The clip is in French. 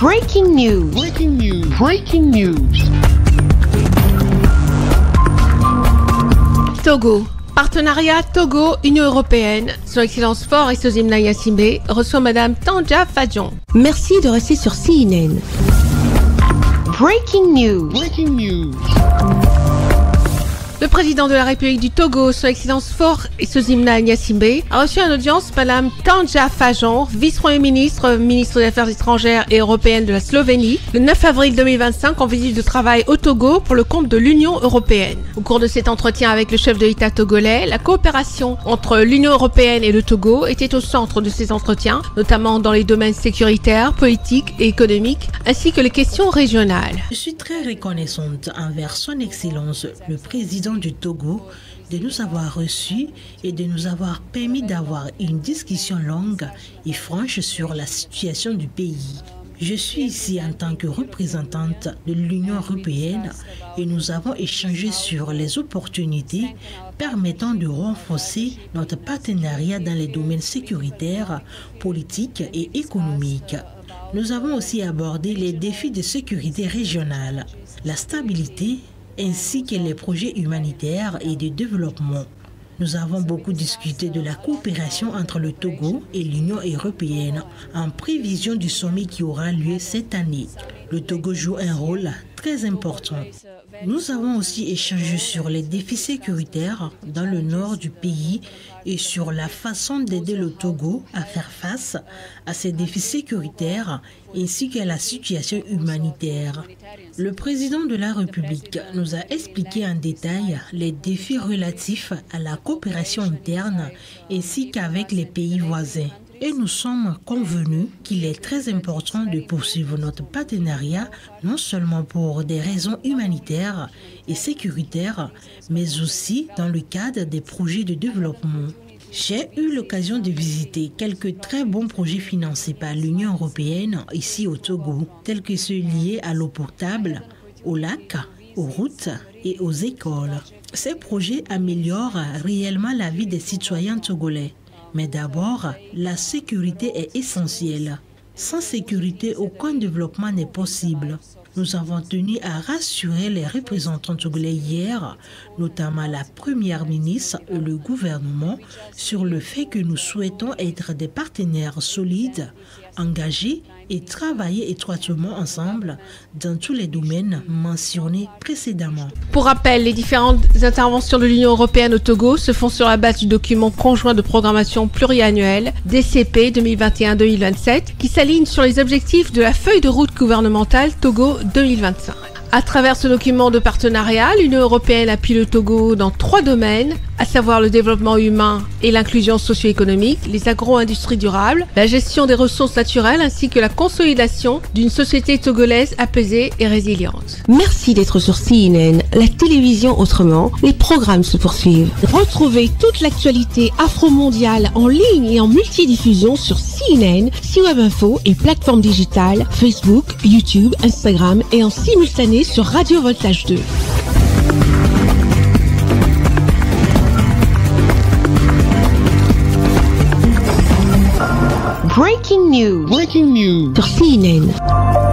Breaking news. Breaking news. Breaking news. Togo. Partenariat Togo-Union Européenne. Son Excellence Fort et Sozimna Yassimbe reçoit Madame Tandja Fadjon. Merci de rester sur CNN. Breaking news. Breaking news. Le président de la République du Togo, Son Excellence Fort et Sozimna Yassimbe, a reçu en audience Madame Tandja Fadjon, vice-premier ministre, ministre des Affaires étrangères et européennes de la Slovénie, le 9 avril 2025 en visite de travail au Togo pour le compte de l'Union européenne. Au cours de cet entretien avec le chef de l'État togolais, la coopération entre l'Union européenne et le Togo était au centre de ces entretiens, notamment dans les domaines sécuritaires, politiques et économiques, ainsi que les questions régionales. Je suis très reconnaissante envers Son Excellence, le président du Togo, de nous avoir reçus et de nous avoir permis d'avoir une discussion longue et franche sur la situation du pays. Je suis ici en tant que représentante de l'Union européenne et nous avons échangé sur les opportunités permettant de renforcer notre partenariat dans les domaines sécuritaires, politiques et économiques. Nous avons aussi abordé les défis de sécurité régionale, la stabilité, ainsi que les projets humanitaires et de développement. Nous avons beaucoup discuté de la coopération entre le Togo et l'Union européenne en prévision du sommet qui aura lieu cette année. Le Togo joue un rôle très important. Nous avons aussi échangé sur les défis sécuritaires dans le nord du pays et sur la façon d'aider le Togo à faire face à ces défis sécuritaires ainsi qu'à la situation humanitaire. Le président de la République nous a expliqué en détail les défis relatifs à la coopération interne ainsi qu'avec les pays voisins. Et nous sommes convenus qu'il est très important de poursuivre notre partenariat, non seulement pour des raisons humanitaires et sécuritaires, mais aussi dans le cadre des projets de développement. J'ai eu l'occasion de visiter quelques très bons projets financés par l'Union européenne ici au Togo, tels que ceux liés à l'eau potable, aux lacs, aux routes et aux écoles. Ces projets améliorent réellement la vie des citoyens togolais. Mais d'abord, la sécurité est essentielle. Sans sécurité, aucun développement n'est possible. Nous avons tenu à rassurer les représentants togolais hier, notamment la première ministre et le gouvernement, sur le fait que nous souhaitons être des partenaires solides, engagés et travailler étroitement ensemble dans tous les domaines mentionnés précédemment. Pour rappel, les différentes interventions de l'Union européenne au Togo se font sur la base du document conjoint de programmation pluriannuelle DCP 2021-2027 qui s'aligne sur les objectifs de la feuille de route gouvernementale Togo 2025. À travers ce document de partenariat, l'Union européenne appuie le Togo dans 3 domaines, à savoir le développement humain et l'inclusion socio-économique, les agro-industries durables, la gestion des ressources naturelles ainsi que la consolidation d'une société togolaise apaisée et résiliente. Merci d'être sur CNN, la télévision autrement. Les programmes se poursuivent. Retrouvez toute l'actualité afro-mondiale en ligne et en multidiffusion sur CNN, C-Web Info et plateformes digitales, Facebook, YouTube, Instagram et en simultané sur Radio Voltage 2. Breaking news. Breaking news. Sur CNN.